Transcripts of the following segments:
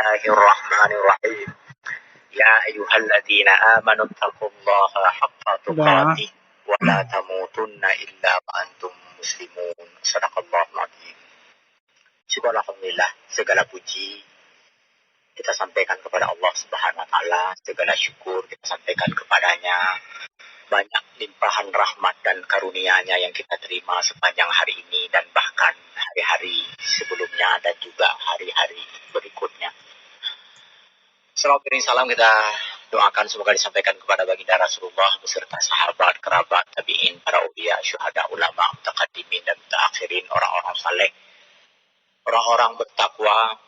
Bismillahirrahmanirrahim. Ya ayyuhalladzina amanu taqullaha haqqa tuqatih wa la tamutunna illa wa antum muslimun. Shadaqallahul adzim. Syukur alhamdulillah, segala puji kita sampaikan kepada Allah Subhanahu wa taala, segala syukur kita sampaikan kepadanya. Banyak limpahan rahmat dan karunia-Nya yang kita terima sepanjang hari ini dan bahkan hari-hari sebelumnya dan juga hari-hari berikutnya. Salawat dan salam kita doakan semoga disampaikan kepada baginda Rasulullah beserta sahabat, kerabat, tabi'in, para ulia, syuhada, ulama, mutaqaddimin dan mutaakhirin, orang-orang saleh, orang-orang bertakwa.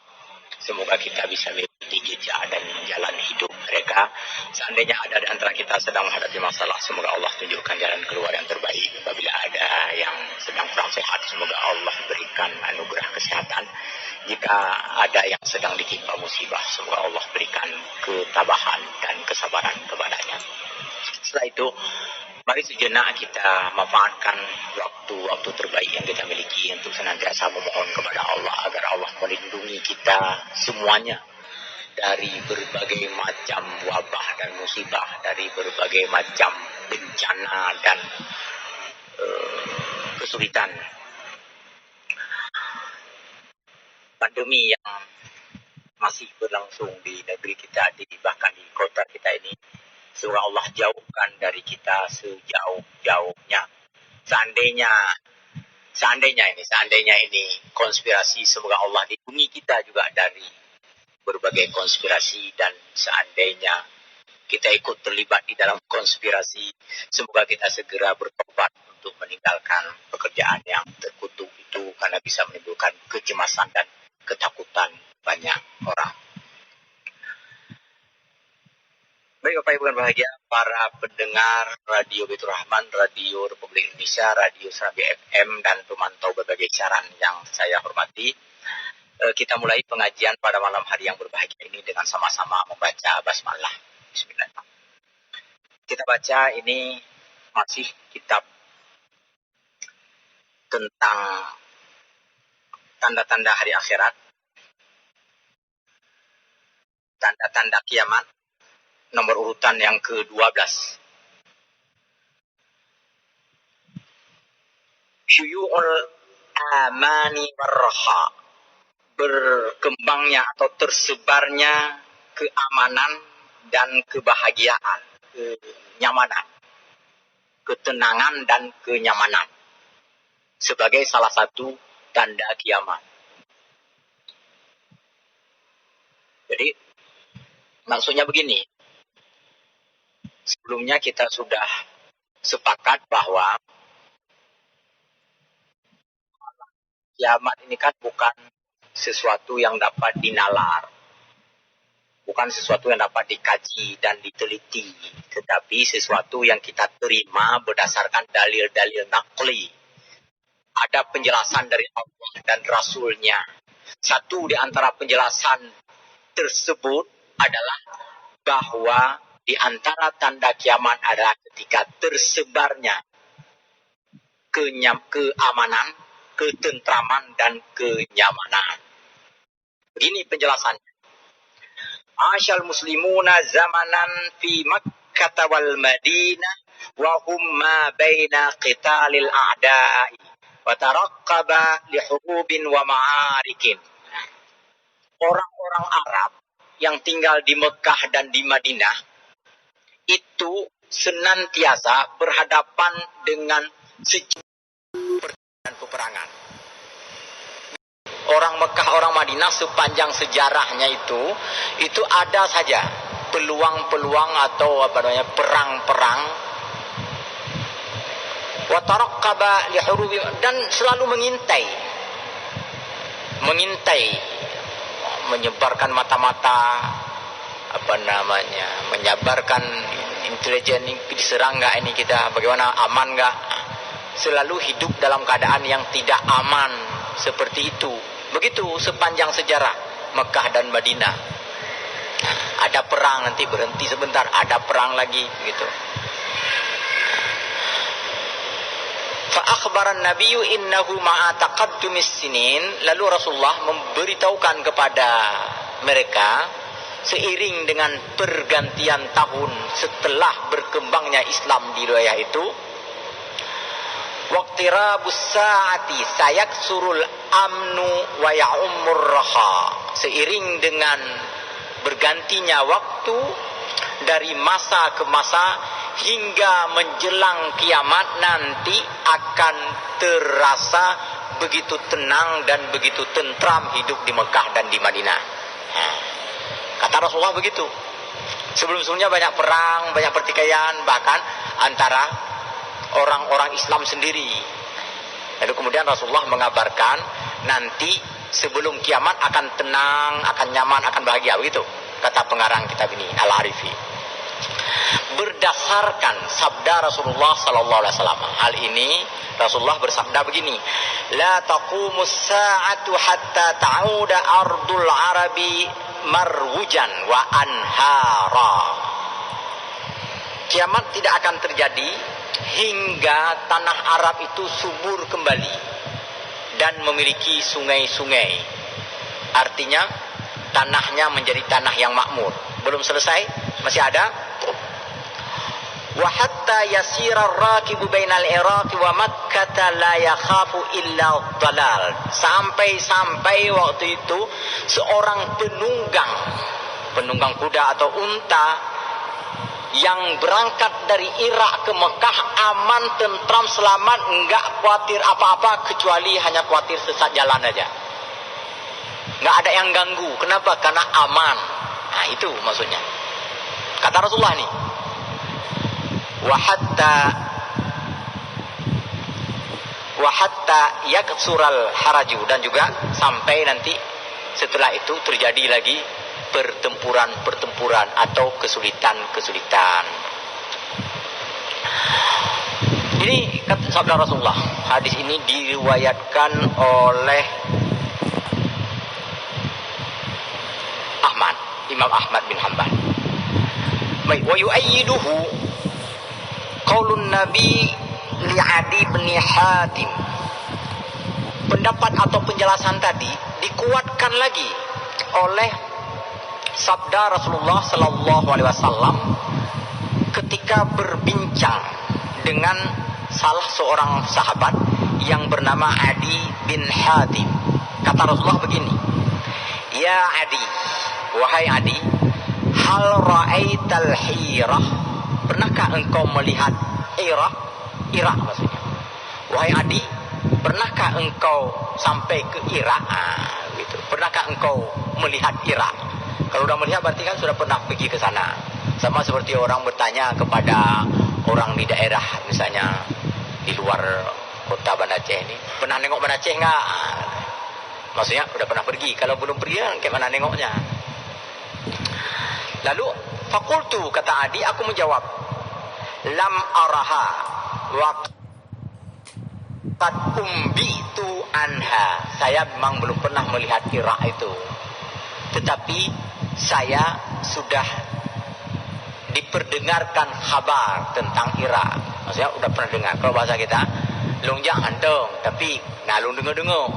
Semoga kita bisa mengikuti jejak dan jalan hidup mereka. Seandainya ada di antara kita sedang menghadapi masalah, semoga Allah tunjukkan jalan keluar yang terbaik. Apabila ada yang sedang kurang sehat, semoga Allah berikan anugerah kesehatan. Jika ada yang sedang ditimpa musibah, semoga Allah berikan ketabahan dan kesabaran kepadanya. Setelah itu, mari sejenak kita manfaatkan waktu-waktu terbaik yang kita miliki untuk senantiasa memohon kepada Allah agar Allah melindungi kita semuanya dari berbagai macam wabah dan musibah, dari berbagai macam bencana dan kesulitan. Pandemi yang masih berlangsung di negeri kita, bahkan di kota kita ini, semoga Allah jauhkan dari kita sejauh-jauhnya. Seandainya ini konspirasi, semoga Allah lindungi kita juga dari berbagai konspirasi. Dan seandainya kita ikut terlibat di dalam konspirasi, semoga kita segera bertobat untuk meninggalkan pekerjaan yang terkutuk itu, karena bisa menimbulkan kecemasan dan ketakutan banyak orang. Baik Bapak Ibu yang bahagia, para pendengar Radio Baitur Rahman, Radio Republik Indonesia, Radio Serambi FM, dan pemantau berbagai siaran yang saya hormati. Kita mulai pengajian pada malam hari yang berbahagia ini dengan sama-sama membaca basmalah. Bismillah. Kita baca ini masih kitab tentang tanda-tanda hari akhirat, tanda-tanda kiamat, nomor urutan yang ke-12. Syuyu'ul amani warraha, berkembangnya atau tersebarnya keamanan dan kebahagiaan, kenyamanan, ketenangan dan kenyamanan sebagai salah satu tanda kiamat. Jadi maksudnya begini, sebelumnya kita sudah sepakat bahwa kiamat ini kan bukan sesuatu yang dapat dinalar, bukan sesuatu yang dapat dikaji dan diteliti, tetapi sesuatu yang kita terima berdasarkan dalil-dalil naqli. Ada penjelasan dari Allah dan Rasul-Nya. Satu di antara penjelasan tersebut adalah bahwa di antara tanda kiamat adalah ketika tersebarnya keamanan, ketentraman, dan kenyamanan. Begini penjelasannya. Asyal muslimuna zamanan fi Makkah wal Madinah wa hum ma baina qitalil a'da'i wa taraqqaba li hurubin wa ma'arikin. Orang-orang Arab yang tinggal di Mekah dan di Madinah itu senantiasa berhadapan dengan peperangan. Orang Mekah, orang Madinah sepanjang sejarahnya itu ada saja peluang-peluang atau perang-perang. Wa taraqqaba li hurubi, dan selalu mengintai, menyebarkan mata-mata, menyebarkan intelijen, diserang enggak ini kita, bagaimana, aman enggak? Selalu hidup dalam keadaan yang tidak aman seperti itu. Begitu sepanjang sejarah Mekah dan Madinah. Ada perang, nanti berhenti sebentar, ada perang lagi gitu. Fa akhbaran nabiyyu innahu ma'a taqaddumis sinin, lalu Rasulullah memberitahukan kepada mereka seiring dengan pergantian tahun setelah berkembangnya Islam di wilayah itu, waqtirabus saati sayaksurul amnu wa ya'ummur raha, seiring dengan bergantinya waktu dari masa ke masa hingga menjelang kiamat nanti akan terasa begitu tenang dan begitu tentram hidup di Mekah dan di Madinah. Kata Rasulullah begitu. Sebelum-sebelumnya banyak perang, banyak pertikaian, bahkan antara orang-orang Islam sendiri. Lalu kemudian Rasulullah mengabarkan nanti sebelum kiamat akan tenang, akan nyaman, akan bahagia, begitu kata pengarang kitab ini, Al-Arifi. Berdasarkan sabda Rasulullah sallallahu alaihi wasallam, hal ini Rasulullah bersabda begini, la taqumus sa'atu hatta ta'uda ardul arabi marwujan wa anhara. Kiamat tidak akan terjadi hingga tanah Arab itu subur kembali dan memiliki sungai-sungai. Artinya tanahnya menjadi tanah yang makmur. Belum selesai, masih ada. Wa hatta yasira ar-rakibu bainal Iraq wa Makkah la yakhafu illa dhalal. Sampai waktu itu seorang penunggang kuda atau unta yang berangkat dari Irak ke Mekah aman, tentram, selamat, enggak khawatir apa-apa kecuali hanya khawatir sesat jalan aja. Enggak ada yang ganggu. Kenapa? Karena aman. Nah, itu maksudnya. Kata Rasulullah nih. Wa hatta yaksural haraju, dan juga sampai nanti setelah itu terjadi lagi pertempuran atau kesulitan. Ini kata sabda Rasulullah. Hadis ini diriwayatkan oleh Imam Ahmad bin Hanbal. Wa yu'ayyiduhu qaulun Nabi li Adi bin Hatim. Pendapat atau penjelasan tadi dikuatkan lagi oleh sabda Rasulullah sallallahu alaihi wasallam ketika berbincang dengan salah seorang sahabat yang bernama Adi bin Hatim. Kata Rasulullah begini, ya Adi, wahai Adi, hal ra'aital hirah, pernahkah engkau melihat Irak maksudnya. Wahai Adi, pernahkah engkau sampai ke Irak? Gitu. Pernahkah engkau melihat Irak? Kalau sudah melihat berarti kan sudah pernah pergi ke sana. Sama seperti orang bertanya kepada orang di daerah, misalnya di luar kota Banda Aceh ini, pernah nengok Banda Aceh enggak? Maksudnya sudah pernah pergi. Kalau belum pergi kan kayak mana nengoknya? Lalu fakultu, kata Adi, aku menjawab, lam araha wa qad umbitu anha. Saya memang belum pernah melihat Irak itu, tetapi saya sudah diperdengarkan kabar tentang Irak. Maksudnya sudah pernah dengar. Kalau bahasa kita, longjang antong, tapi ngalung dengar-dengar.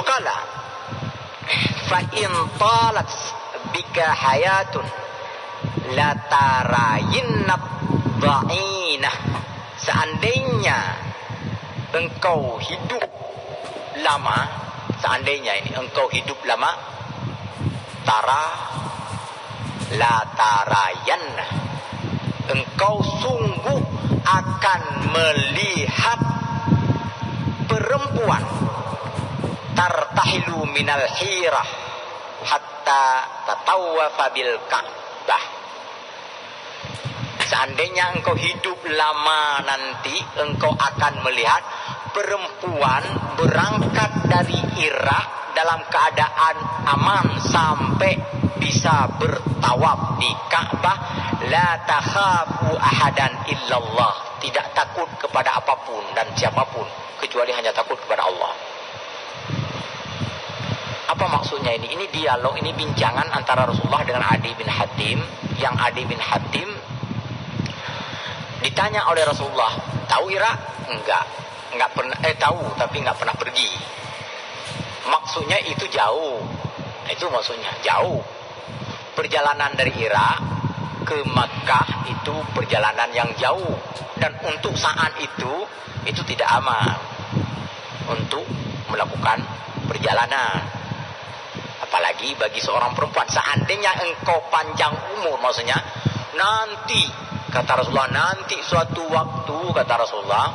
Qala fa in talat bika hayatun la tarayinna dha'inah. Seandainya engkau hidup lama, tara la tarayanna, engkau sungguh akan melihat perempuan tartahilu minal hirah hatta tatawafa bil Ka'bah. Seandainya engkau hidup lama nanti, engkau akan melihat perempuan berangkat dari Irak dalam keadaan aman sampai bisa bertawaf di Ka'bah. La takhafu ahadan illallah, tidak takut kepada apapun dan siapapun kecuali hanya takut kepada Allah. Apa maksudnya ini? Ini dialog, ini bincangan antara Rasulullah dengan Adi bin Hatim. Yang Adi bin Hatim ditanya oleh Rasulullah, tahu Irak? enggak pernah tahu tapi enggak pernah pergi. Maksudnya itu jauh. Itu maksudnya jauh. Perjalanan dari Irak ke Makkah itu perjalanan yang jauh, dan untuk saat itu tidak aman untuk melakukan perjalanan. Apalagi bagi seorang perempuan. Seandainya engkau panjang umur, maksudnya nanti, kata Rasulullah, nanti suatu waktu, kata Rasulullah,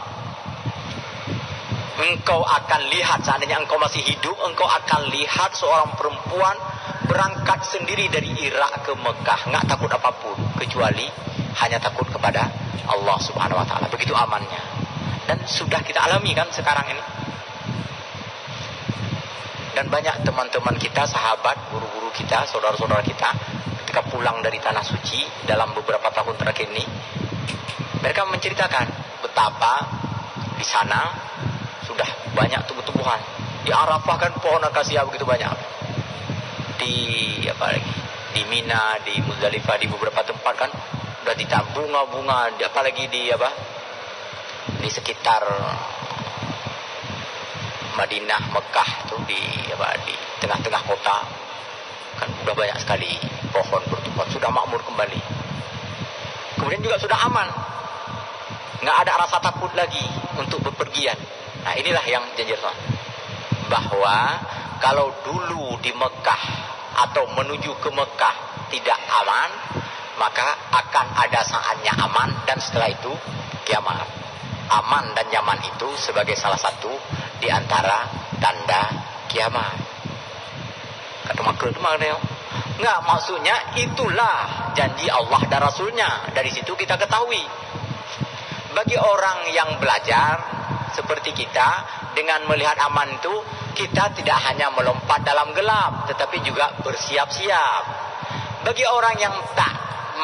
engkau akan lihat, seandainya engkau masih hidup, engkau akan lihat seorang perempuan berangkat sendiri dari Irak ke Mekah, nggak takut apapun kecuali hanya takut kepada Allah Subhanahu Wa Taala. Begitu amannya, dan sudah kita alami kan sekarang ini. Dan banyak teman-teman kita, sahabat, guru-guru kita, saudara-saudara kita, ketika pulang dari tanah suci dalam beberapa tahun terakhir ini, mereka menceritakan betapa di sana sudah banyak tumbuh-tumbuhan. Di Arafah kan pohon akasia begitu banyak. Di Mina, di Muzdalifah, di beberapa tempat kan sudah ditanam bunga-bunga, apalagi di sekitar Madinah, Mekah tuh di tengah-tengah kota kan udah banyak sekali pohon bertumbuhan, sudah makmur kembali. Kemudian juga sudah aman, nggak ada rasa takut lagi untuk bepergian. Nah, inilah yang janji Rasul, bahwa kalau dulu di Mekah atau menuju ke Mekah tidak aman, maka akan ada saatnya aman, dan setelah itu kiamat. Aman dan nyaman itu sebagai salah satu di antara tanda kiamat. Kata makhluk itu maknanya enggak, maksudnya itulah janji Allah dan Rasulnya. Dari situ kita ketahui, bagi orang yang belajar seperti kita, dengan melihat aman itu, kita tidak hanya melompat dalam gelap, tetapi juga bersiap-siap. Bagi orang yang tak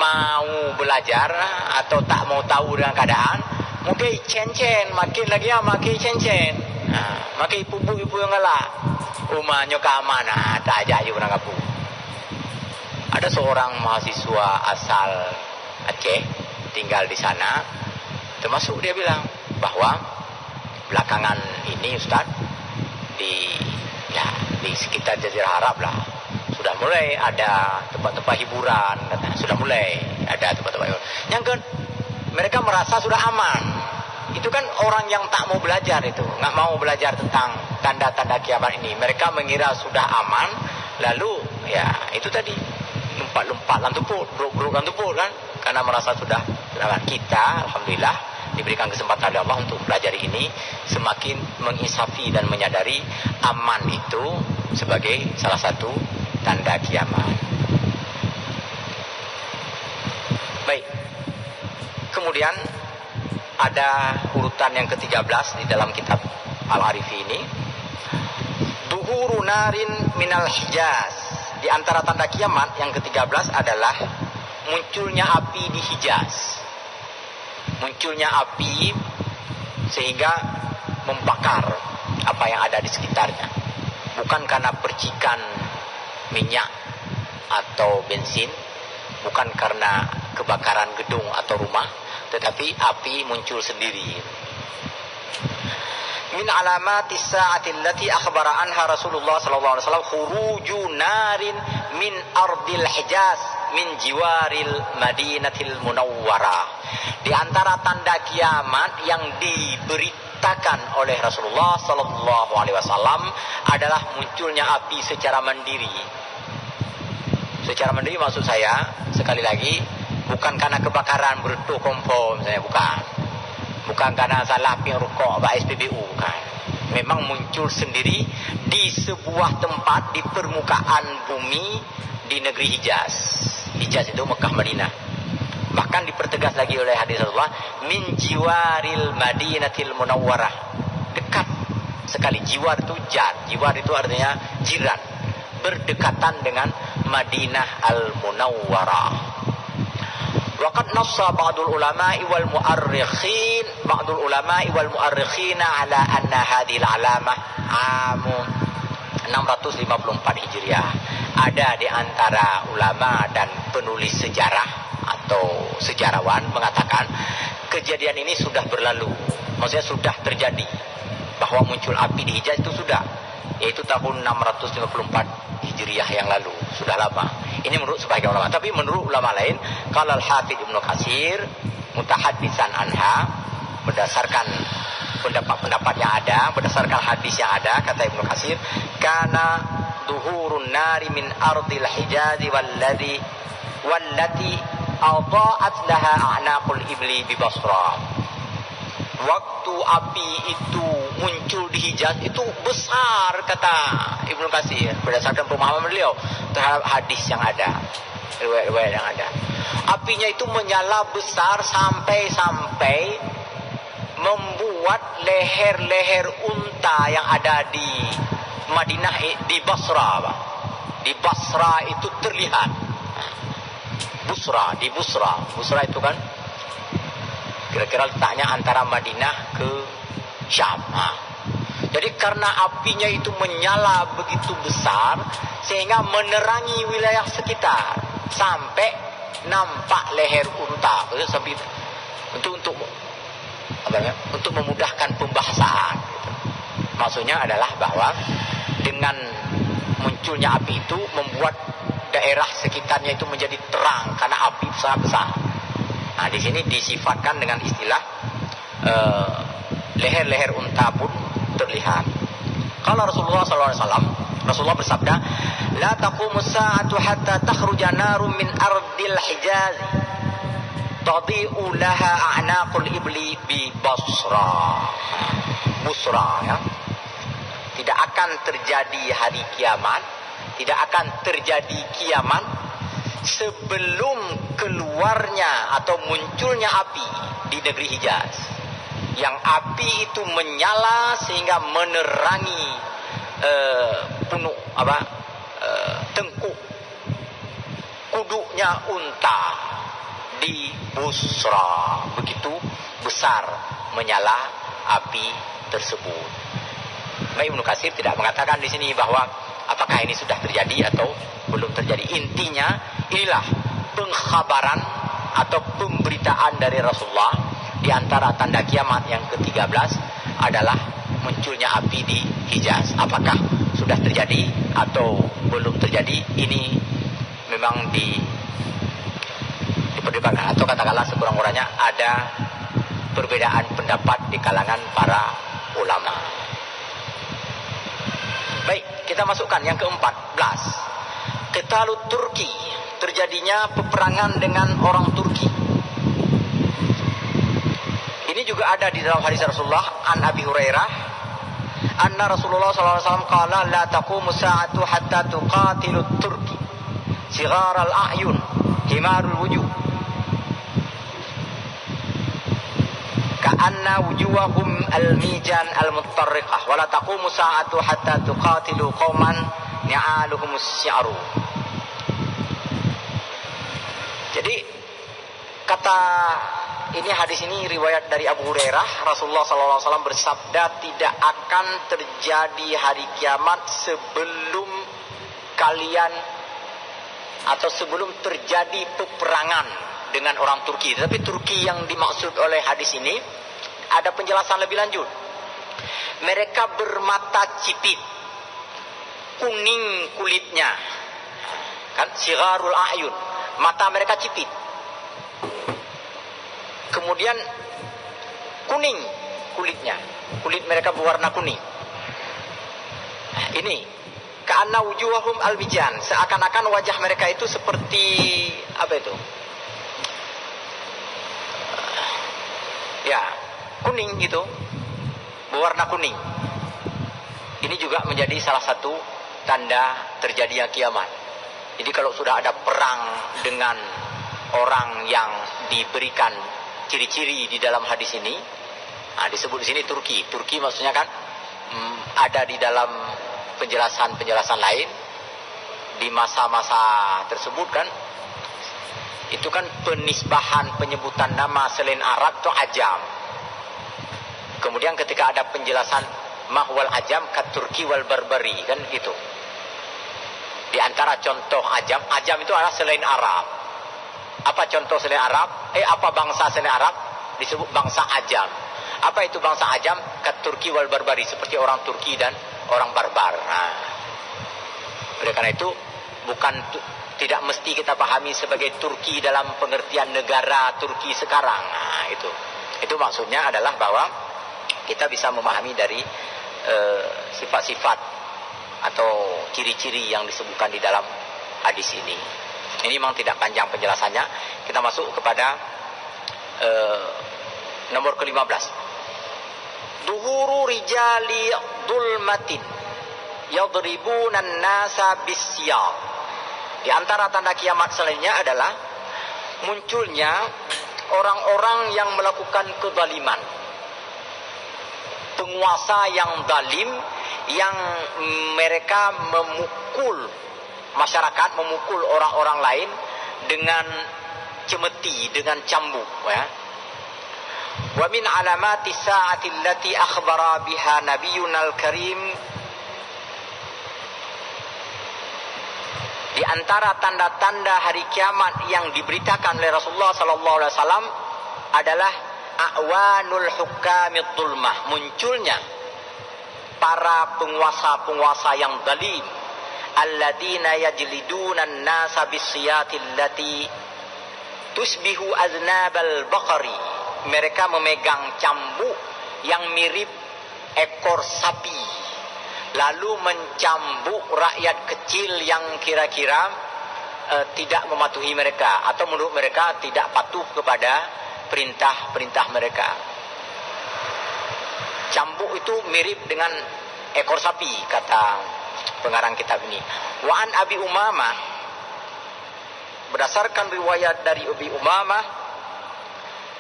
mau belajar atau tak mau tahu dengan keadaan, mungkin cen-cen, makin lagi ya, makin cen-cen. Makin ibu-ibu yang ngelak. Rumahnya keamanan, tak aja aja orang kampung. Ada seorang mahasiswa asal Aceh, tinggal di sana. Termasuk dia bilang bahwa belakangan ini Ustaz, di sekitar Jazirah Arab lah, sudah mulai ada tempat-tempat hiburan, katanya. Sudah mulai ada tempat-tempat hiburan. Yang kan mereka merasa sudah aman. Itu kan orang yang tak mau belajar itu, nggak mau belajar tentang tanda-tanda kiamat ini. Mereka mengira sudah aman, lalu ya itu tadi lompat-lompat lantuput, brok-brok lantuput kan, karena merasa sudah aman. Kita alhamdulillah diberikan kesempatan oleh Allah untuk belajar ini, semakin menginsafi dan menyadari aman itu sebagai salah satu tanda kiamat. Baik. Kemudian ada urutan yang ke-13 di dalam kitab Al-Arifi ini. Duhuru narin minal Hijaz. Di antara tanda kiamat yang ke-13 adalah munculnya api di Hijaz. Munculnya api sehingga membakar apa yang ada di sekitarnya. Bukan karena percikan minyak atau bensin, bukan karena kebakaran gedung atau rumah, tetapi api muncul sendiri. Min alamatis sa'ati allati akhbara anha Rasulullah sallallahu alaihi wasallam khuruju narin min ardil Hijaz min jiwaril Madinatil Munawwarah. Di antara tanda kiamat yang diberitakan oleh Rasulullah sallallahu alaihi wasallam adalah munculnya api secara mandiri. Secara mandiri maksud saya, sekali lagi, bukan karena kebakaran bertuh kompor misalnya, bukan karena salah ping rokok bak SPBU, bukan. Memang muncul sendiri di sebuah tempat di permukaan bumi di negeri Hijaz. Hijaz itu Mekah, Madinah. Bahkan dipertegas lagi oleh hadis Rasulullah, min jiwaril Madinatil Munawwarah, dekat sekali. Jiwar itu jiwar itu artinya jiran, berdekatan dengan Madinah Al-Munawwarah. Waqad nassa ba'dul ulama'i wal mu'arrikhina ala anna hadhil alamah amu 654 Hijriah. Ada di antara ulama dan penulis sejarah atau sejarawan mengatakan kejadian ini sudah berlalu maksudnya sudah terjadi bahwa muncul api di Hijaz itu sudah, yaitu tahun 654 Hijriah yang lalu, sudah lama. Ini menurut sebagian ulama. Tapi menurut ulama lain, kalau Al-Hafidz Ibnu Katsir mutahaddisan anha, berdasarkan pendapat-pendapat yang ada, berdasarkan hadis yang ada, kata Ibnu Katsir, kana duhurun nari min ardil Hijaz wallati adaat laha a'naqul ibli bi Basra. Waktu api itu muncul di Hijaz itu besar, kata Ibnu Katsir, berdasarkan pemahaman beliau terhadap hadis yang ada, riwayat-riwayat yang ada. Apinya itu menyala besar sampai membuat leher-leher unta yang ada di Madinah, di Basra, Pak. Di Basra itu terlihat. Busra itu kan kira-kira letaknya antara Madinah ke Syam. Jadi karena apinya itu menyala begitu besar sehingga menerangi wilayah sekitar sampai nampak leher unta. Sampai untuk memudahkan pembahasan. Maksudnya adalah bahwa dengan munculnya api itu membuat daerah sekitarnya itu menjadi terang karena api sangat besar. Nah, di sini disifatkan dengan istilah leher-leher unta pun terlihat. Kalau Rasulullah SAW, Rasulullah bersabda, "La taqumus sa'atu hatta takhruja narun min ardil Hijaz, tadi'u laha a'naqul ibli bi Basra." Busra, ya. Tidak akan terjadi hari kiamat, tidak akan terjadi kiamat sebelum keluarnya atau munculnya api di negeri Hijaz. Yang api itu menyala sehingga menerangi tengkuk kuduknya unta di Busra. Begitu besar menyala api tersebut. Baik, Ibnu Katsir tidak mengatakan di sini bahwa apakah ini sudah terjadi atau belum terjadi. Intinya inilah pengkhabaran atau pemberitaan dari Rasulullah. Di antara tanda kiamat yang ke-13 adalah munculnya api di Hijaz. Apakah sudah terjadi atau belum terjadi, ini memang diperdebatkan, atau katakanlah sekurang-kurangnya ada perbedaan pendapat di kalangan para ulama. Baik, kita masukkan yang ke-14. Qitalut Turki, terjadinya peperangan dengan orang Turki. Ini juga ada di dalam hadis Rasulullah an Abi Hurairah, anna Rasulullah SAW qala la taqumu sa'atu hatta tuqatilut Turki sigharal a'yun himarul wujuh ka'anna wujuhahum al-mijan al-muttarriqah wa la taqumu sa'atu hatta tuqatilu qauman ni'aluhumus syi'ru. Jadi kata ini, hadis ini riwayat dari Abu Hurairah. Rasulullah SAW bersabda, tidak akan terjadi hari kiamat sebelum kalian atau sebelum terjadi peperangan dengan orang Turki. Tapi Turki yang dimaksud oleh hadis ini ada penjelasan lebih lanjut. Mereka bermata cipit, kuning kulitnya, kan sigharul a'yun, mata mereka cipit. Kemudian kuning kulitnya, kulit mereka berwarna kuning. Nah, ini ka'anna wujuhahum al-mijan, seakan-akan wajah mereka itu seperti apa itu? Ya, kuning gitu, berwarna kuning. Ini juga menjadi salah satu tanda terjadinya kiamat. Jadi kalau sudah ada perang dengan orang yang diberikan ciri-ciri di dalam hadis ini, nah disebut di sini Turki. Turki maksudnya kan ada di dalam penjelasan-penjelasan lain di masa-masa tersebut kan, itu kan penisbahan penyebutan nama selain Arab itu ajam. Kemudian ketika ada penjelasan mahwal ajam kat Turki wal barbari kan gitu. Di antara contoh ajam itu adalah selain Arab. Apa contoh selain Arab? Apa bangsa selain Arab? Disebut bangsa ajam. Apa itu bangsa ajam? Kat Turki wal barbari, seperti orang Turki dan orang barbar. Nah, oleh karena itu tidak mesti kita pahami sebagai Turki dalam pengertian negara Turki sekarang. Nah, itu maksudnya adalah bahwa kita bisa memahami dari sifat-sifat atau ciri-ciri yang disebutkan di dalam hadis ini. Ini memang tidak panjang penjelasannya. Kita masuk kepada nomor ke-15. Duhuru rijali dulmatin yadribuna an-nasa bisyaq. Di antara tanda kiamat selanjutnya adalah munculnya orang-orang yang melakukan kezaliman. Penguasa yang zalim, yang mereka memukul masyarakat, memukul orang-orang lain dengan cemeti, dengan cambuk, ya. Wa min alamati sa'ati allati akhbara biha nabiyyuna al-karim, di antara tanda-tanda hari kiamat yang diberitakan oleh Rasulullah sallallahu alaihi wasallam adalah awanul hukamid dzulmah, munculnya para penguasa-penguasa yang zalim, alladzina yajliduna an-nasa bis-siyati allati tusbihu aznabal baqari. Mereka memegang cambuk yang mirip ekor sapi, lalu mencambuk rakyat kecil yang kira-kira tidak mematuhi mereka, atau menurut mereka tidak patuh kepada perintah-perintah mereka. Cambuk itu mirip dengan ekor sapi, kata pengarang kitab ini. Wa an Abi Umamah, berdasarkan riwayat dari Abi Umamah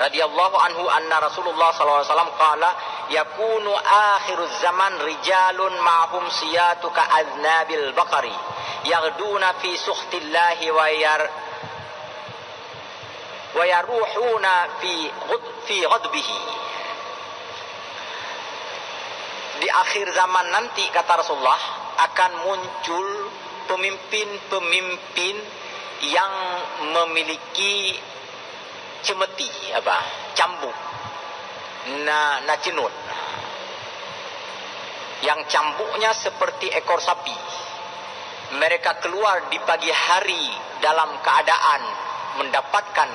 radhiyallahu anhu, anna Rasulullah sallallahu alaihi wasallam qala yakunu akhiruz zaman rijalun ma'hum siyatu ka'adnabil baqari yaghduna fi sukhtillahi wa yaruhuna fi ghadbihi. Di akhir zaman nanti, kata Rasulullah, akan muncul pemimpin-pemimpin yang memiliki cemeti, cambuk, nacinut, yang cambuknya seperti ekor sapi. Mereka keluar di pagi hari dalam keadaan mendapatkan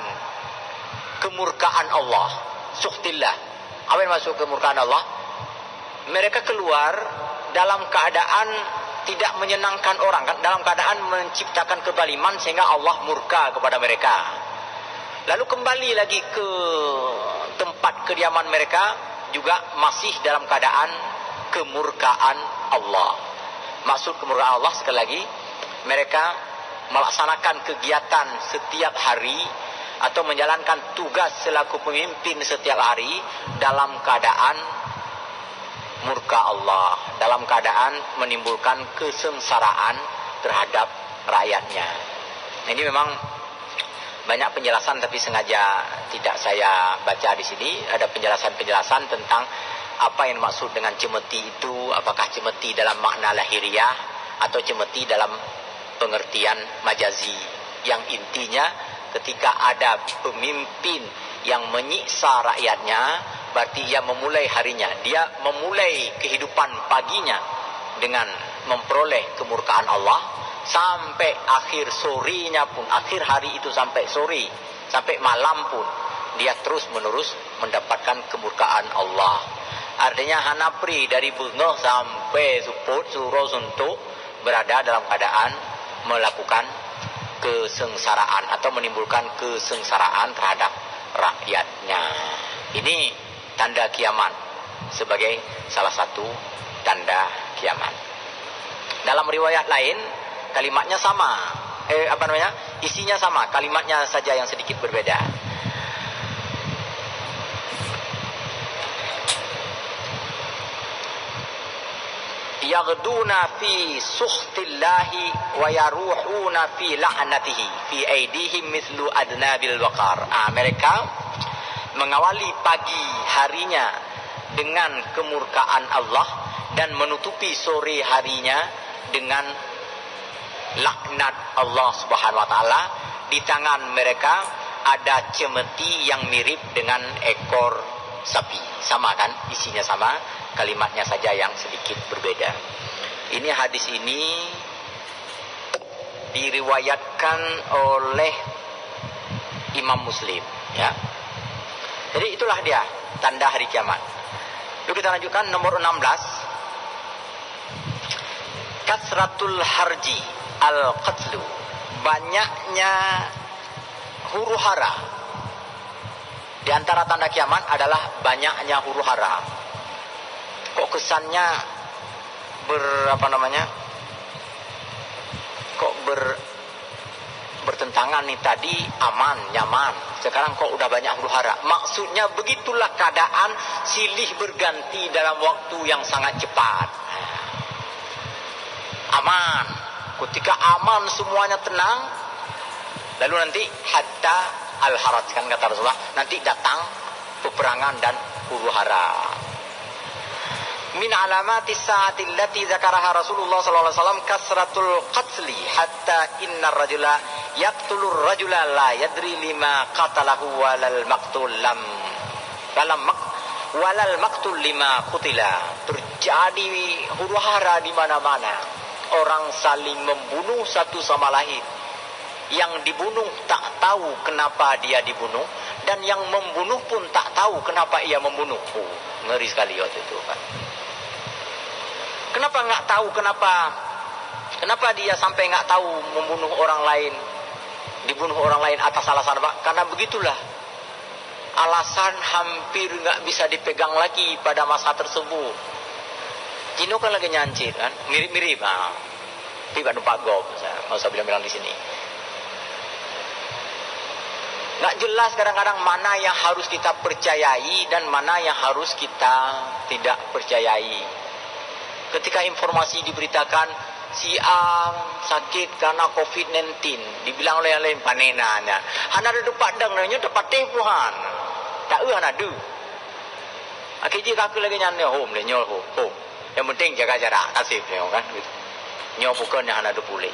kemurkaan Allah, sukhtillah. Apa yang maksud kemurkaan Allah? Mereka keluar dalam keadaan tidak menyenangkan orang, dalam keadaan menciptakan kezaliman sehingga Allah murka kepada mereka. Lalu kembali lagi ke tempat kediaman mereka juga masih dalam keadaan kemurkaan Allah. Maksud kemurkaan Allah, sekali lagi, mereka melaksanakan kegiatan setiap hari atau menjalankan tugas selaku pemimpin setiap hari dalam keadaan murka Allah, dalam keadaan menimbulkan kesengsaraan terhadap rakyatnya. Ini memang banyak penjelasan, tapi sengaja tidak saya baca di sini. Ada penjelasan-penjelasan tentang apa yang dimaksud dengan cemeti itu. Apakah cemeti dalam makna lahiriah atau cemeti dalam pengertian majazi, yang intinya ketika ada pemimpin yang menyiksa rakyatnya, berarti ia memulai harinya, dia memulai kehidupan paginya dengan memperoleh kemurkaan Allah. Sampai akhir sorenya pun, akhir hari itu sampai sore, sampai malam pun, dia terus menerus mendapatkan kemurkaan Allah. Artinya hanapri dari bengah sampai suput, suruh suntuk, berada dalam keadaan melakukan kesengsaraan atau menimbulkan kesengsaraan terhadap rakyatnya. Ini tanda kiamat sebagai salah satu tanda kiamat. Dalam riwayat lain kalimatnya sama, isinya sama, kalimatnya saja yang sedikit berbeda. Yaghduna fi sukhtillahi wa yaruhuna fi la'natihi fi aidihim mithlu adnabil waqar. Mereka mengawali pagi harinya dengan kemurkaan Allah dan menutupi sore harinya dengan laknat Allah Subhanahu wa taala. Di tangan mereka ada cemeti yang mirip dengan ekor sapi. Sama kan, isinya sama, kalimatnya saja yang sedikit berbeda. Ini hadis ini diriwayatkan oleh Imam Muslim, ya. Jadi itulah dia tanda hari kiamat. Lalu kita lanjutkan nomor 16. Kasratul harji al-qatlu, banyaknya huru hara. Di antara tanda kiamat adalah banyaknya huru hara. Kok kesannya bertentangan nih, tadi aman, nyaman. Sekarang kok udah banyak huru hara. Maksudnya begitulah keadaan silih berganti dalam waktu yang sangat cepat. Aman. Ketika aman semuanya tenang, lalu nanti hatta al-haraj, kan kata Rasulullah, nanti datang peperangan dan huru hara. Min alamati sa'ati allati dzakaraha Rasulullah sallallahu alaihi wasallam kasratul qatli hatta inna rajula yaqtulur rajula la yadri lima qatalahu walal maqtul lima qutila. Terjadi huru hara di mana-mana. Orang saling membunuh satu sama lain. Yang dibunuh tak tahu kenapa dia dibunuh, dan yang membunuh pun tak tahu kenapa ia membunuh. Ngeri sekali waktu itu, Pak. Kenapa nggak tahu kenapa dia sampai nggak tahu membunuh orang lain, dibunuh orang lain atas alasan apa? Karena begitulah alasan hampir nggak bisa dipegang lagi pada masa tersebut. Cino kan lagi nyancir kan, mirip-mirip, tapi nggak numpak gop, nggak usah bilang-bilang di sini. Nggak jelas kadang-kadang mana yang harus kita percayai dan mana yang harus kita tidak percayai. Ketika informasi diberitakan si A sakit karena COVID-19, dibilang oleh yang lain panenanya, hana ada dapat dengannya dapat tepuhan, tak hana ada. Akhirnya kakak lagi nyanyi home, nyol home. Yang penting jaga jarak, nasib kan gitu. Nyo bukan yang hana ada boleh.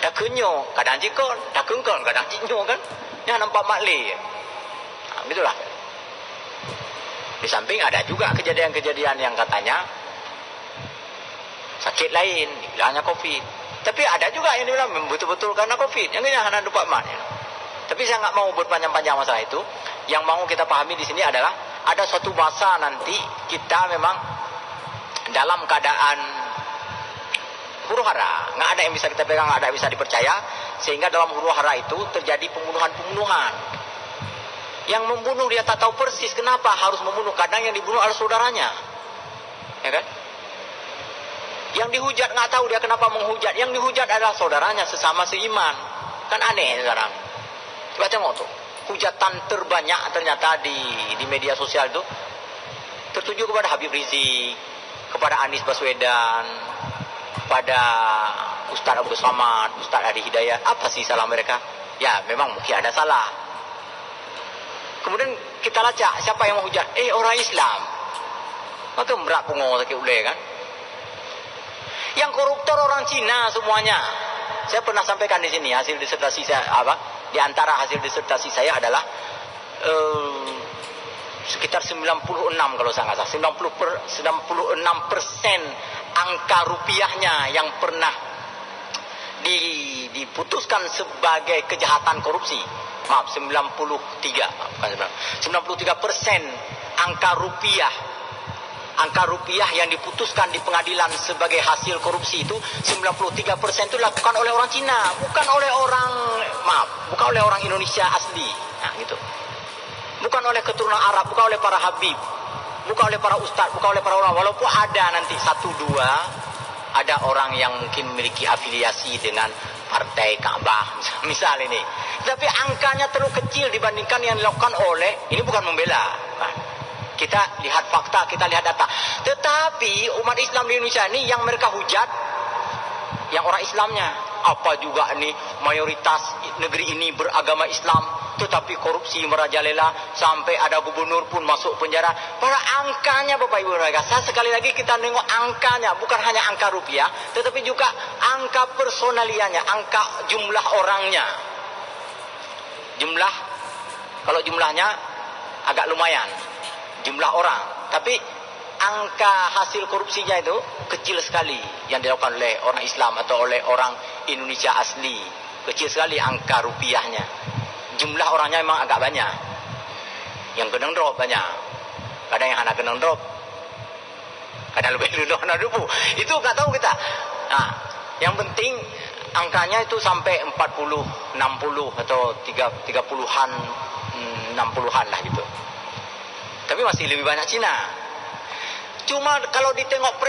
Tak kenyo, kadang jikon, tak kengkon, kadang jinyo kan. Yang nampak makli. Gitulah. Di samping ada juga kejadian-kejadian yang katanya sakit lain, dibilangnya COVID. Tapi ada juga yang dibilang betul-betul karena COVID. Yang ini hanya lupa mat. Tapi saya nggak mau berpanjang-panjang masalah itu. Yang mau kita pahami di sini adalah ada suatu masa nanti kita memang dalam keadaan huru hara, nggak ada yang bisa kita pegang, nggak ada yang bisa dipercaya, sehingga dalam huru hara itu terjadi pembunuhan. Yang membunuh dia tak tahu persis kenapa harus membunuh. Kadang yang dibunuh adalah saudaranya, ya kan? Yang dihujat nggak tahu dia kenapa menghujat. Yang dihujat adalah saudaranya sesama seiman. Kan aneh sekarang. Coba tengok tuh, hujatan terbanyak ternyata di media sosial itu tertuju kepada Habib Rizik, kepada Anies Baswedan, kepada Ustaz Abdul Somad, Ustaz Adi Hidayat. Apa sih salah mereka? Ya memang mungkin ada salah. Kemudian kita lacak siapa yang menghujat? Orang Islam. Maka berat pungo sakit ule kan. Yang koruptor orang Cina semuanya. Saya pernah sampaikan di sini hasil disertasi saya di antara hasil disertasi saya adalah sekitar 96 kalau saya nggak salah, 96% angka rupiahnya yang pernah diputuskan sebagai kejahatan korupsi. Maaf, 93% angka rupiah yang diputuskan di pengadilan sebagai hasil korupsi itu 93% itu dilakukan oleh orang Cina, bukan oleh orang Indonesia asli. Nah, gitu. Bukan oleh keturunan Arab, bukan oleh para habib, bukan oleh para ustadz, bukan oleh para ulama. Walaupun ada nanti 1-2 ada orang yang mungkin memiliki afiliasi dengan partai Ka'bah misal ini. Tapi angkanya terlalu kecil dibandingkan yang dilakukan oleh, ini bukan membela. Kita lihat fakta, kita lihat data. Tetapi umat Islam di Indonesia ini yang mereka hujat, yang orang Islamnya. Apa juga nih mayoritas negeri ini beragama Islam, tetapi korupsi merajalela sampai ada gubernur pun masuk penjara. Pada angkanya Bapak Ibu mereka. Saya sekali lagi kita nengok angkanya, bukan hanya angka rupiah, tetapi juga angka personalianya, angka jumlah orangnya. Kalau jumlahnya agak lumayan. jumlah orang, tapi angka hasil korupsinya itu kecil sekali yang dilakukan oleh orang Islam atau oleh orang Indonesia asli. Kecil sekali angka rupiahnya. Jumlah orangnya memang agak banyak. Yang kena drop banyak. Kadang yang anak kena drop. Kadang lebih dulu anak dupu. Itu enggak tahu kita. Nah, yang penting angkanya itu sampai 40, 60 atau 30-an, 60-an lah gitu. Tapi masih lebih banyak Cina. Cuma kalau ditengok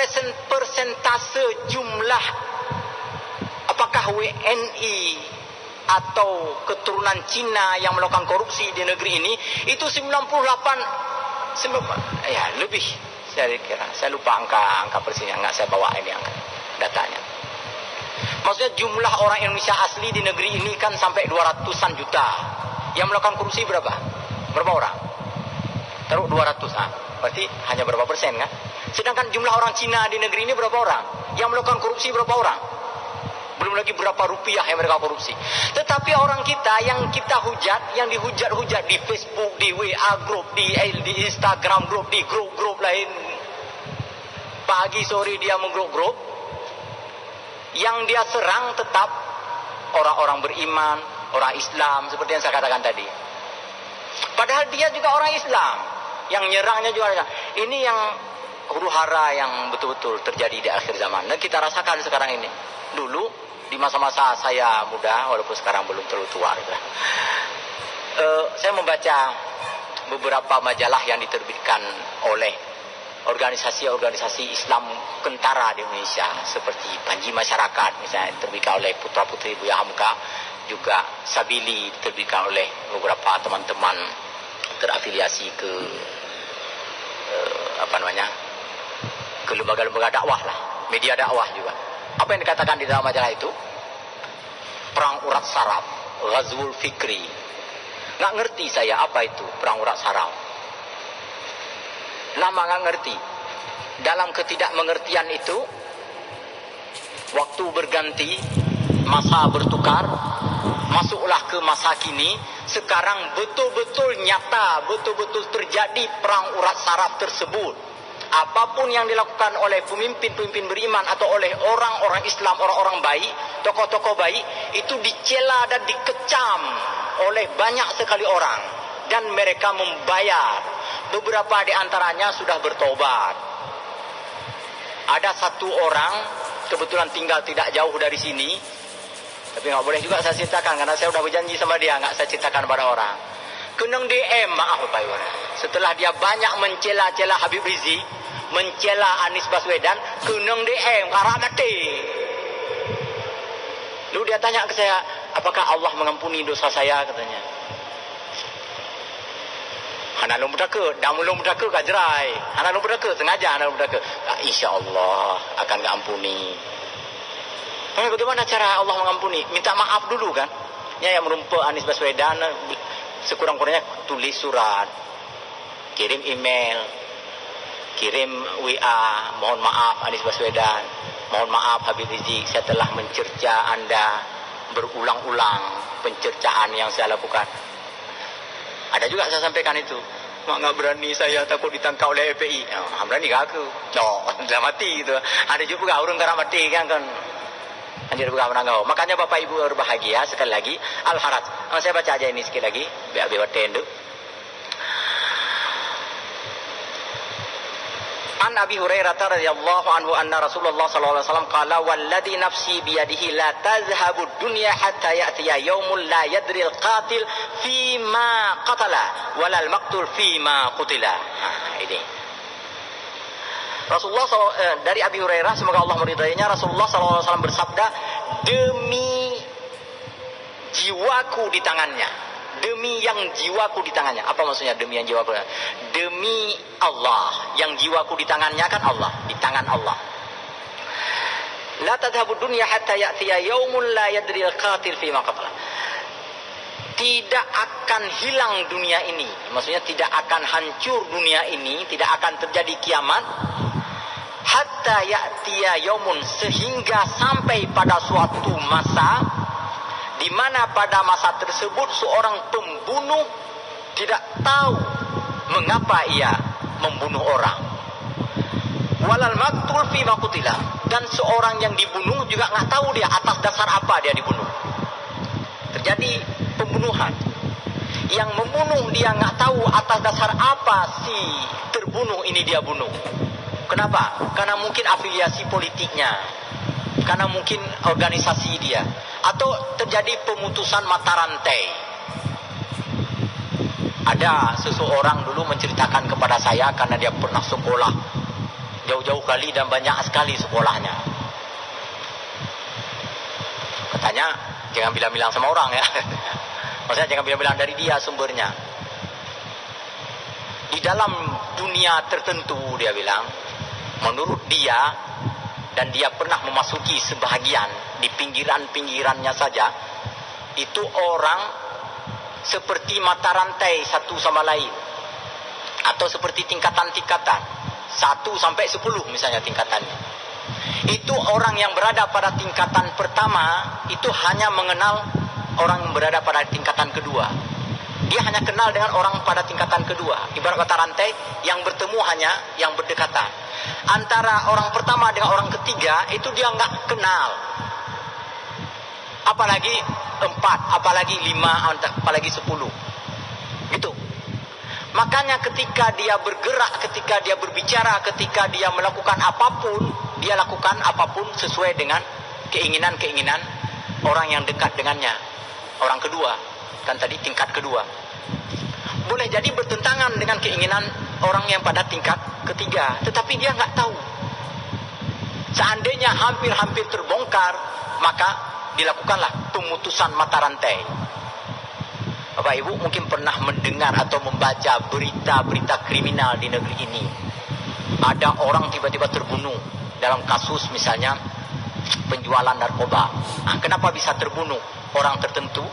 persentase jumlah apakah WNI atau keturunan Cina yang melakukan korupsi di negeri ini, itu 98 ya lebih, saya kira. Saya lupa angka persisnya, enggak saya bawa ini angka datanya. Maksudnya jumlah orang Indonesia asli di negeri ini kan sampai 200-an juta. Yang melakukan korupsi berapa? Berapa orang? Taruh 200, berarti hanya berapa persen kan? Sedangkan jumlah orang Cina di negeri ini berapa orang? Yang melakukan korupsi berapa orang? Belum lagi berapa rupiah yang mereka korupsi. Tetapi orang kita yang kita hujat, yang dihujat-hujat di Facebook, di WA group, di Instagram group, di grup-grup lain. Pagi sore dia menggrup-grup. Yang dia serang tetap orang-orang beriman, orang Islam, seperti yang saya katakan tadi. Padahal dia juga orang Islam. Yang nyerangnya juga orang Islam. Ini yang huru-hara yang betul-betul terjadi di akhir zaman. Dan kita rasakan sekarang ini. Dulu, di masa-masa saya muda, walaupun sekarang belum terlalu tua. Saya membaca beberapa majalah yang diterbitkan oleh organisasi-organisasi Islam kentara di Indonesia. Seperti Panji Masyarakat, misalnya diterbitkan oleh putra-putri Buya Hamka. Juga Sabili diterbitkan oleh beberapa teman-teman terafiliasi ke ke lembaga-lembaga dakwah lah, media dakwah juga. Apa yang dikatakan di dalam majalah itu? Perang urat saraf, Ghazwul Fikri. Nggak ngerti saya apa itu perang urat saraf. Lama nggak ngerti. Dalam ketidakmengertian itu, waktu berganti, masa bertukar, masuklah ke masa kini. Sekarang betul-betul nyata, betul-betul terjadi perang urat saraf tersebut. Apapun yang dilakukan oleh pemimpin-pemimpin beriman atau oleh orang-orang Islam, orang-orang baik, tokoh-tokoh baik, itu dicela dan dikecam oleh banyak sekali orang. Dan mereka membayar. Beberapa di antaranya sudah bertobat. Ada satu orang, kebetulan tinggal tidak jauh dari sini, tapi nggak boleh juga saya ceritakan, karena saya sudah berjanji sama dia, nggak saya ceritakan pada orang. Kenang DM, maaf Bapak Ibu. Setelah dia banyak mencela-cela Habib Rizik, mencela Anies Baswedan, kenang DM, karena mati. Lalu dia tanya ke saya, apakah Allah mengampuni dosa saya, katanya. Hana lu mudaka, damu lu mudaka kajrai. Hana lu mudaka, sengaja hana lu mudaka. Insya Allah akan diampuni. Bagaimana cara Allah mengampuni? Minta maaf dulu kan? Ya, yang merumpa Anies Baswedan, sekurang-kurangnya tulis surat, kirim email, kirim WA, mohon maaf Anies Baswedan, mohon maaf Habib Rizik, saya telah mencerca Anda berulang-ulang, pencercaan yang saya lakukan. Ada juga saya sampaikan itu. Mak nggak berani, saya takut ditangkap oleh FPI. Berani ke aku? Dah mati gitu. Ada juga orang kena mati kan. Anjir bukan menanggau. Makanya Bapak Ibu berbahagia, sekali lagi Al-Haraj. Saya baca aja ini sekali lagi biar tendu. An Abi Hurairah radhiyallahu anhu anna Rasulullah sallallahu alaihi wasallam qala walladhi nafsi biyadihi la tadhhabu dunya hatta ya'tiya yaumul la yadri al-qatil fi ma qatala wala al-maqtul fi ma qutila. Ini Rasulullah dari Abi Hurairah, semoga Allah meridainya, Rasulullah SAW bersabda, demi jiwaku di tangannya, demi yang jiwaku di tangannya. Apa maksudnya demi yang jiwaku? Demi Allah, yang jiwaku di tangannya kan Allah, di tangan Allah. La tadhhabu dunya hatta ya'tiya yaumun la yadri al-qatil fi ma qatala. Tidak akan hilang dunia ini, maksudnya tidak akan hancur dunia ini, tidak akan terjadi kiamat. Hatta ya'tiya yaumun, sehingga sampai pada suatu masa di mana pada masa tersebut seorang pembunuh tidak tahu mengapa ia membunuh orang. Walal maqtul fi ma qutila, dan seorang yang dibunuh juga nggak tahu dia atas dasar apa dia dibunuh. Terjadi pembunuhan. Yang membunuh dia nggak tahu atas dasar apa si terbunuh ini dia bunuh. Kenapa? Karena mungkin afiliasi politiknya, karena mungkin organisasi dia, atau terjadi pemutusan mata rantai. Ada seseorang dulu menceritakan kepada saya, karena dia pernah sekolah jauh-jauh kali dan banyak sekali sekolahnya. Katanya jangan bilang-bilang sama orang ya. Maksudnya jangan bilang-bilang dari dia sumbernya. Di dalam dunia tertentu dia bilang, menurut dia, dan dia pernah memasuki sebahagian di pinggiran-pinggirannya saja, itu orang seperti mata rantai satu sama lain, atau seperti tingkatan-tingkatan 1 sampai 10 misalnya tingkatannya. Itu orang yang berada pada tingkatan pertama itu hanya mengenal orang yang berada pada tingkatan kedua. Dia hanya kenal dengan orang pada tingkatan kedua. Ibarat mata rantai yang bertemu hanya yang berdekatan. Antara orang pertama dengan orang ketiga itu dia nggak kenal. Apalagi 4, apalagi 5, apalagi 10. Gitu. Makanya ketika dia bergerak, ketika dia berbicara, ketika dia melakukan apapun, dia lakukan apapun sesuai dengan keinginan-keinginan orang yang dekat dengannya. Orang kedua, kan tadi tingkat kedua. Boleh jadi bertentangan dengan keinginan orang yang pada tingkat ketiga, tetapi dia nggak tahu. Seandainya hampir-hampir terbongkar, maka dilakukanlah pemutusan mata rantai. Bapak Ibu mungkin pernah mendengar atau membaca berita-berita kriminal di negeri ini. Ada orang tiba-tiba terbunuh dalam kasus misalnya penjualan narkoba. Nah, kenapa bisa terbunuh orang tertentu?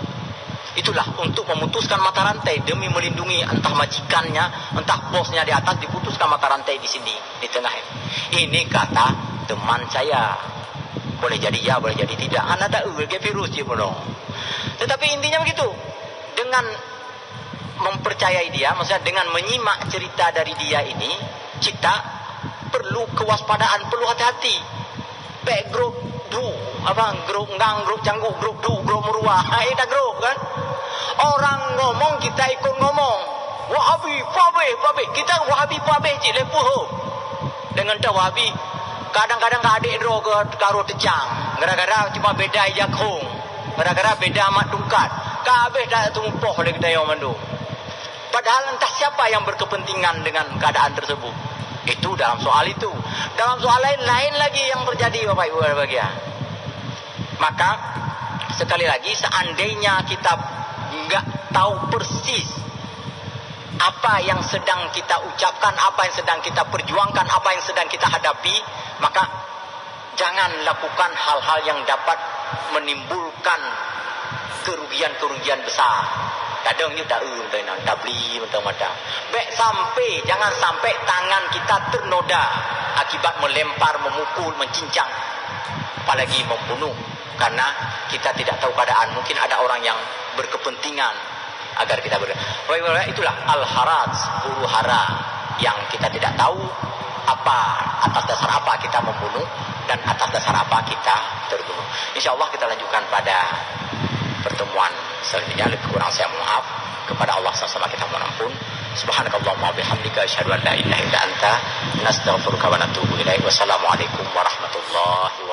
Itulah untuk memutuskan mata rantai demi melindungi entah majikannya, entah bosnya di atas, diputuskan mata rantai di sini, di tengah ini. Ini kata teman saya. Boleh jadi ya, boleh jadi tidak. Anak tak virus je pun. Tetapi intinya begitu. Dengan mempercayai dia, maksudnya dengan menyimak cerita dari dia ini, kita perlu kewaspadaan, perlu hati-hati. Baik grup du, grup ngang, grup canggung, grup du, grup meruah. Dah grup kan. Orang ngomong kita ikut ngomong. Wahabi, Wahabi. Kita Wahabi, je lepuh. Dengan tak Wahabi, kadang-kadang adik dro ke karo tecang. Gara-gara cuma beda ijak hong. Gara-gara beda amat dungkat. Kabeh dah tumpuh oleh kita yang mandu. Padahal entah siapa yang berkepentingan dengan keadaan tersebut. Itu dalam soal itu. Dalam soal lain lagi yang terjadi Bapak Ibu bahagia. Maka sekali lagi, seandainya kita enggak tahu persis apa yang sedang kita ucapkan, apa yang sedang kita perjuangkan, apa yang sedang kita hadapi, maka jangan lakukan hal-hal yang dapat menimbulkan kerugian-kerugian besar. Kadang ni tak tak beli mentang-mentang. Baik sampai, jangan sampai tangan kita ternoda akibat melempar, memukul, mencincang, apalagi membunuh. Karena kita tidak tahu keadaan. Mungkin ada orang yang berkepentingan agar kita itulah al-haraj, huru hara, yang kita tidak tahu apa, atas dasar apa kita membunuh dan atas dasar apa kita terbunuh. InsyaAllah kita lanjutkan pada pertemuan selanjutnya. Lebih kurang saya maaf. Kepada Allah sama-sama kita mohon ampun. Subhanakallahumma bihamdika asyhadu an la ilaha illa anta nastaghfiruka wa natubu ilaik. Wassalamualaikum warahmatullahi wabarakatuh.